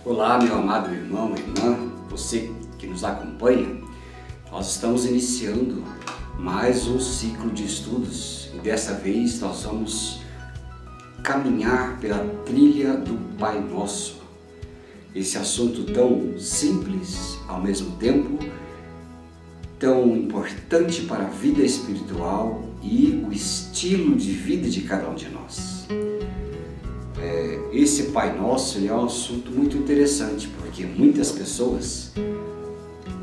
Olá, meu amado irmão, irmã, você que nos acompanha. Nós estamos iniciando mais um ciclo de estudos e dessa vez nós vamos caminhar pela trilha do Pai Nosso. Esse assunto tão simples, ao mesmo tempo tão importante para a vida espiritual e o estilo de vida de cada um de nós. Esse Pai Nosso é um assunto muito interessante, porque muitas pessoas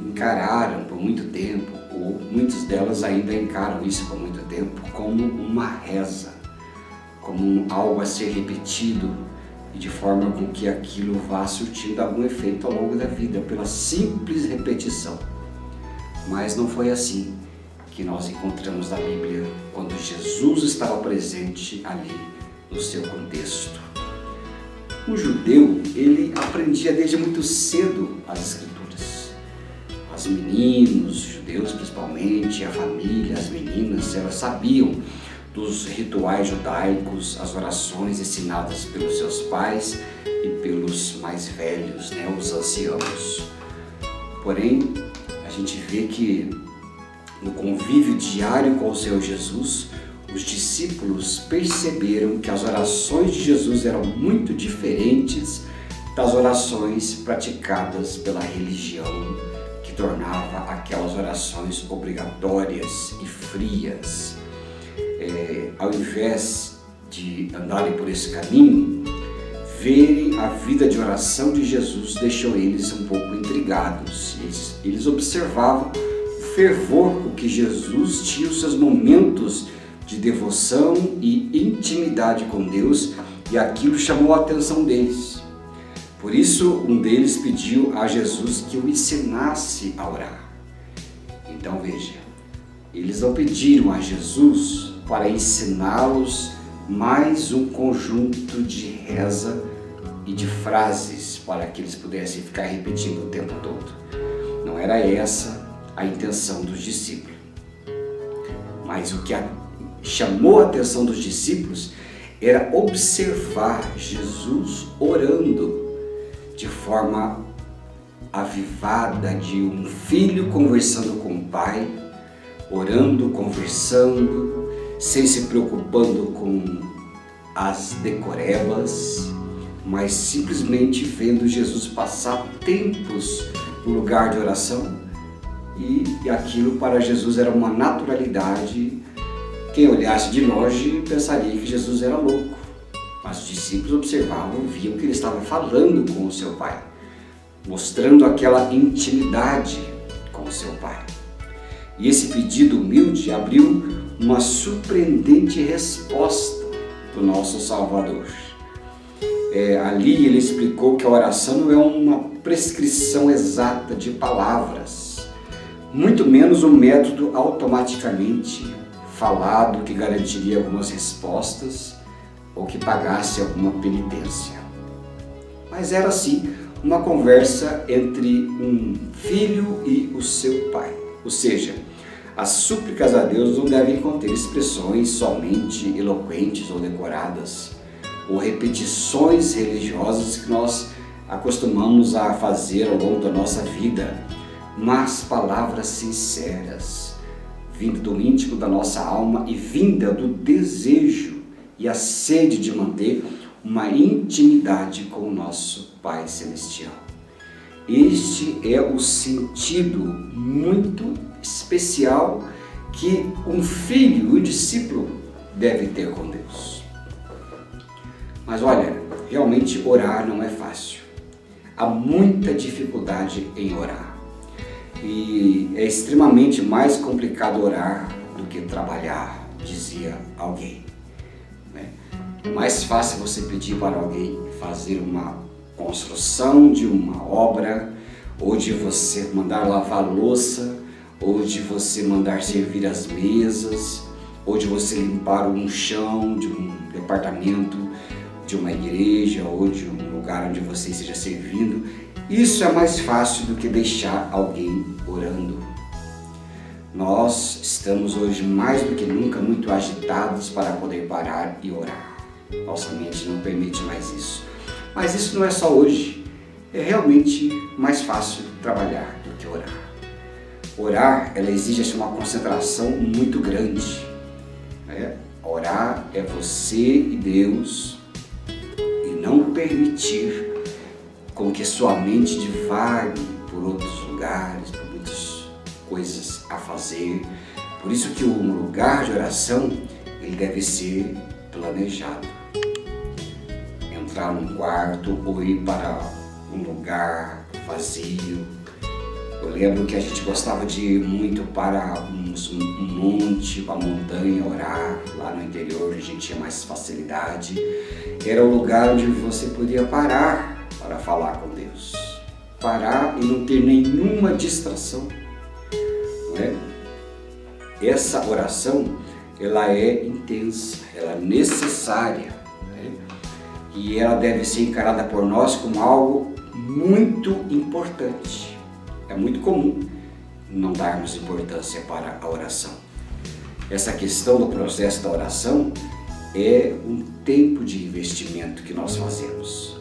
encararam por muito tempo, ou muitas delas ainda encaram isso por muito tempo, como uma reza, como algo a ser repetido, e de forma com que aquilo vá surtindo algum efeito ao longo da vida, pela simples repetição. Mas não foi assim que nós encontramos na Bíblia, quando Jesus estava presente ali no seu contexto. O judeu, ele aprendia desde muito cedo as Escrituras. Os meninos, os judeus principalmente, a família, as meninas, elas sabiam dos rituais judaicos, as orações ensinadas pelos seus pais e pelos mais velhos, os anciãos. Porém, a gente vê que no convívio diário com o Senhor Jesus, os discípulos perceberam que as orações de Jesus eram muito diferentes das orações praticadas pela religião, que tornava aquelas orações obrigatórias e frias. Ao invés de andarem por esse caminho, verem a vida de oração de Jesus deixou eles um pouco intrigados. Eles observavam o fervor com que Jesus tinha os seus momentos de devoção e intimidade com Deus, e aquilo chamou a atenção deles. Por isso, um deles pediu a Jesus que o ensinasse a orar. Então veja, eles não pediram a Jesus para ensiná-los mais um conjunto de reza e de frases para que eles pudessem ficar repetindo o tempo todo. Não era essa a intenção dos discípulos. Mas o que chamou a atenção dos discípulos era observar Jesus orando de forma avivada, de um filho conversando com o pai, orando, conversando, sem se preocupando com as decorebas, mas simplesmente vendo Jesus passar tempos no lugar de oração, e aquilo para Jesus era uma naturalidade. Quem olhasse de longe pensaria que Jesus era louco, mas os discípulos observavam e viam que ele estava falando com o seu pai, mostrando aquela intimidade com o seu pai. E esse pedido humilde abriu uma surpreendente resposta do nosso Salvador. Ali ele explicou que a oração não é uma prescrição exata de palavras, muito menos um método automaticamente falado que garantiria algumas respostas ou que pagasse alguma penitência. Mas era sim uma conversa entre um filho e o seu pai. Ou seja, as súplicas a Deus não devem conter expressões somente eloquentes ou decoradas, ou repetições religiosas que nós acostumamos a fazer ao longo da nossa vida, mas palavras sinceras, vinda do íntimo da nossa alma e vinda do desejo e a sede de manter uma intimidade com o nosso Pai Celestial. Este é o sentido muito especial que um filho, um discípulo, deve ter com Deus. Mas olha, realmente orar não é fácil. Há muita dificuldade em orar. E é extremamente mais complicado orar do que trabalhar, dizia alguém. É mais fácil você pedir para alguém fazer uma construção de uma obra, ou de você mandar lavar a louça, ou de você mandar servir as mesas, ou de você limpar um chão de um departamento, de uma igreja, ou de um lugar onde você esteja servindo. Isso é mais fácil do que deixar alguém orando. Nós estamos hoje mais do que nunca muito agitados para poder parar e orar. Nossa mente não permite mais isso. Mas isso não é só hoje, é realmente mais fácil trabalhar do que orar. Orar, ela exige uma concentração muito grande, né? Orar é você e Deus, e não permitir com que sua mente divague por outros lugares, por muitas coisas a fazer. Por isso que um lugar de oração, ele deve ser planejado. Entrar num quarto ou ir para um lugar vazio. Eu lembro que a gente gostava de ir muito para um monte, uma montanha, orar. Lá no interior a gente tinha mais facilidade. Era o lugar onde você podia parar para falar com Deus. Parar e não ter nenhuma distração. Não é? Essa oração, ela é intensa, ela é necessária, né? E ela deve ser encarada por nós como algo muito importante. É muito comum não darmos importância para a oração. Essa questão do processo da oração é um tempo de investimento que nós fazemos.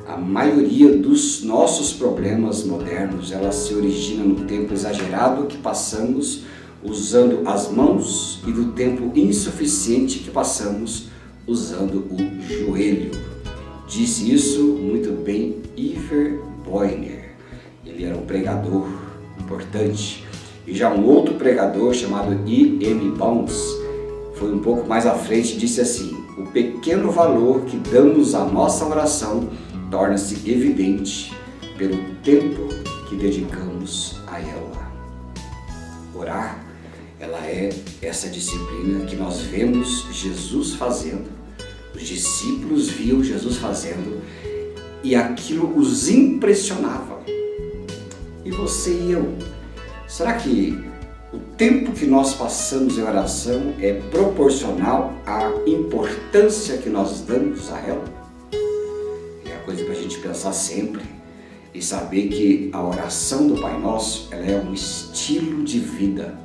A maioria dos nossos problemas modernos, ela se origina no tempo exagerado que passamos usando as mãos e do tempo insuficiente que passamos usando o joelho. Disse isso muito bem Iver Boiner. Ele era um pregador importante. E já um outro pregador chamado E.M. Bounds foi um pouco mais à frente e disse assim: o pequeno valor que damos à nossa oração torna-se evidente pelo tempo que dedicamos a ela. Orar, ela é essa disciplina que nós vemos Jesus fazendo, os discípulos viam Jesus fazendo e aquilo os impressionava. E você e eu? Será que o tempo que nós passamos em oração é proporcional à importância que nós damos a ela? É a coisa para a gente pensar sempre e saber que a oração do Pai Nosso, ela é um estilo de vida.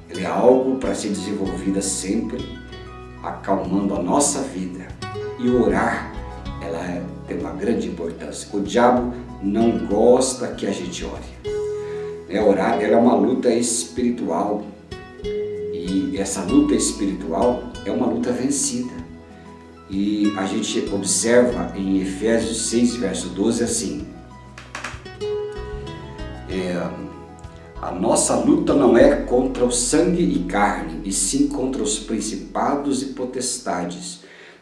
Ela é algo para ser desenvolvida sempre, acalmando a nossa vida. E orar, ela tem uma grande importância. O diabo não gosta que a gente ore. Orar, ela é uma luta espiritual. E essa luta espiritual é uma luta vencida. E a gente observa em Efésios 6, verso 12, assim: a nossa luta não é contra o sangue e carne, e sim contra os principados e potestades,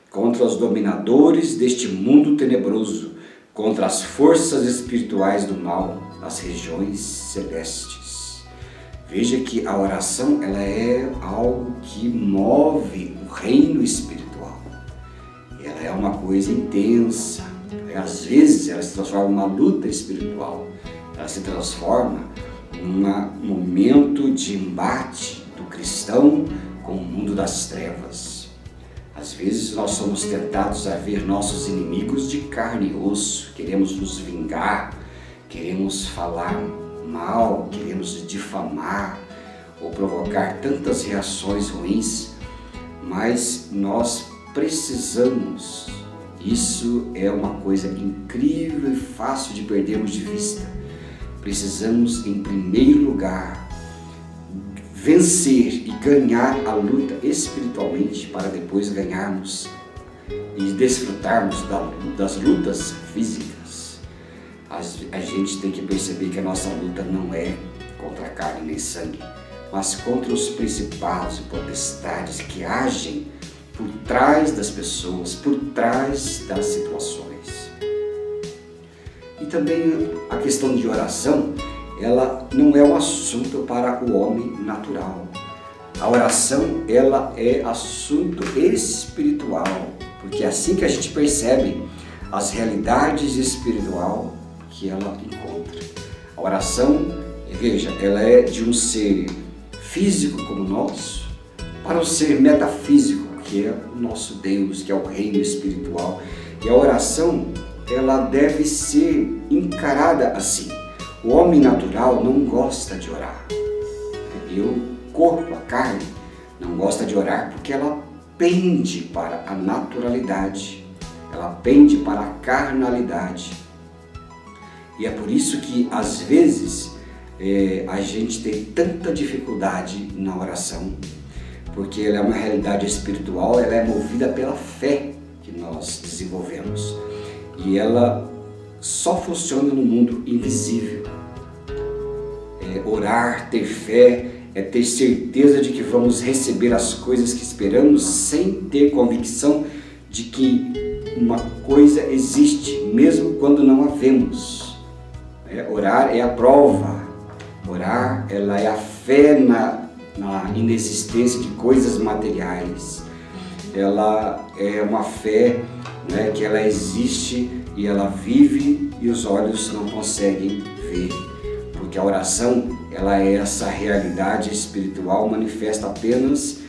contra os dominadores deste mundo tenebroso, contra as forças espirituais do mal nas regiões celestes. Veja que a oração, ela é algo que move o reino espiritual. Ela é uma coisa intensa. Às vezes ela se transforma em uma luta espiritual. Ela se transforma um momento de embate do cristão com o mundo das trevas. Às vezes nós somos tentados a ver nossos inimigos de carne e osso, queremos nos vingar, queremos falar mal, queremos difamar ou provocar tantas reações ruins, mas nós precisamos, isso é uma coisa incrível e fácil de perdermos de vista. Precisamos, em primeiro lugar, vencer e ganhar a luta espiritualmente para depois ganharmos e desfrutarmos das lutas físicas. A gente tem que perceber que a nossa luta não é contra a carne nem sangue, mas contra os principados e potestades que agem por trás das pessoas, por trás das situações. E também a questão de oração, ela não é um assunto para o homem natural. A oração, ela é assunto espiritual, porque é assim que a gente percebe as realidades espirituais que ela encontra. A oração, veja, ela é de um ser físico como o nosso, para um ser metafísico, que é o nosso Deus, que é o reino espiritual. E a oração, ela deve ser encarada assim. O homem natural não gosta de orar. E o corpo, a carne, não gosta de orar porque ela pende para a naturalidade, ela pende para a carnalidade. E é por isso que às vezes a gente tem tanta dificuldade na oração, porque ela é uma realidade espiritual, ela é movida pela fé que nós desenvolvemos. E ela só funciona no mundo invisível. Orar, ter fé, é ter certeza de que vamos receber as coisas que esperamos sem ter convicção de que uma coisa existe, mesmo quando não a vemos. Orar é a prova. Orar, ela é a fé na inexistência de coisas materiais. Ela é uma fé, né, que ela existe e ela vive e os olhos não conseguem ver. Porque a oração, ela é essa realidade espiritual manifesta apenas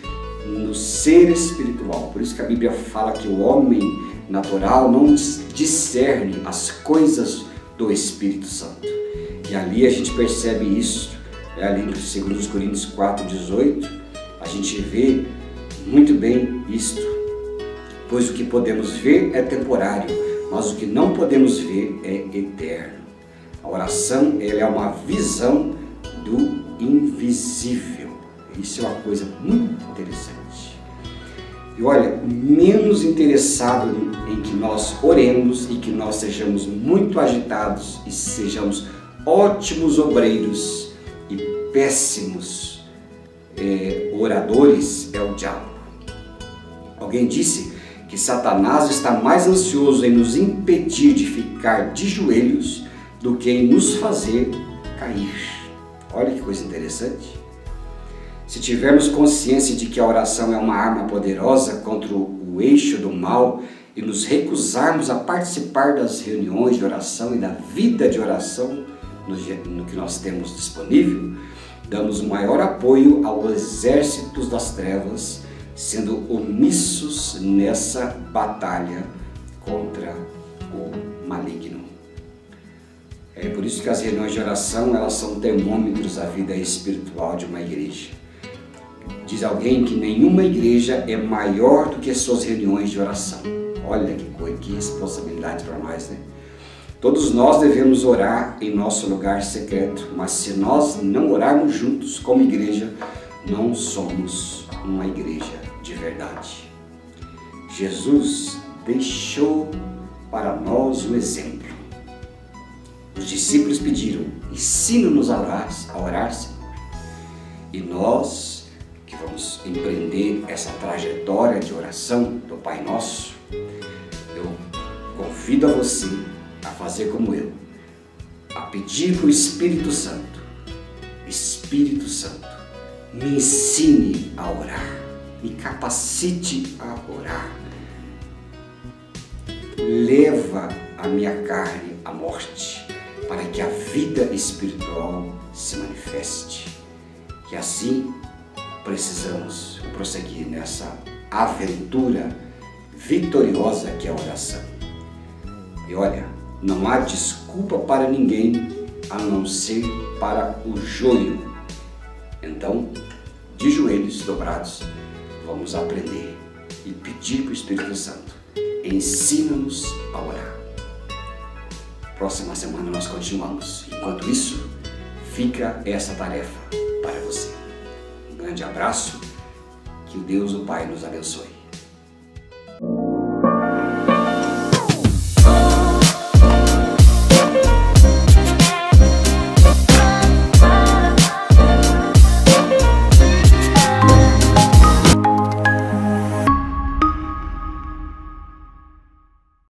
no ser espiritual. Por isso que a Bíblia fala que o homem natural não discerne as coisas do Espírito Santo. E ali a gente percebe isso, ali em 2 Coríntios 4:18, a gente vê muito bem isto. Pois o que podemos ver é temporário, mas o que não podemos ver é eterno. A oração, ela é uma visão do invisível. Isso é uma coisa muito interessante. E olha, menos interessado em que nós oremos e que nós sejamos muito agitados e sejamos ótimos obreiros e péssimos oradores é o diabo. Alguém disse que Satanás está mais ansioso em nos impedir de ficar de joelhos do que em nos fazer cair. Olha que coisa interessante. Se tivermos consciência de que a oração é uma arma poderosa contra o eixo do mal e nos recusarmos a participar das reuniões de oração e da vida de oração no que nós temos disponível, damos o maior apoio ao exército das trevas, sendo omissos nessa batalha contra o maligno. É por isso que as reuniões de oração, elas são termômetros da vida espiritual de uma igreja. Diz alguém que nenhuma igreja é maior do que suas reuniões de oração. Olha que responsabilidade para nós, né? Todos nós devemos orar em nosso lugar secreto, mas se nós não orarmos juntos como igreja, não somos uma igreja de verdade. Jesus deixou para nós o exemplo. Os discípulos pediram: ensina-nos a orar, Senhor. E nós, que vamos empreender essa trajetória de oração do Pai Nosso, eu convido a você a fazer como eu, a pedir para o Espírito Santo: Espírito Santo, me ensine a orar, me capacite a orar. Leva a minha carne à morte, para que a vida espiritual se manifeste. E assim precisamos prosseguir nessa aventura vitoriosa que é a oração. E olha, não há desculpa para ninguém a não ser para o joio. Então, de joelhos dobrados, vamos aprender e pedir para o Espírito Santo: ensina-nos a orar. Próxima semana nós continuamos. Enquanto isso, fica essa tarefa para você. Um grande abraço, que Deus o Pai nos abençoe.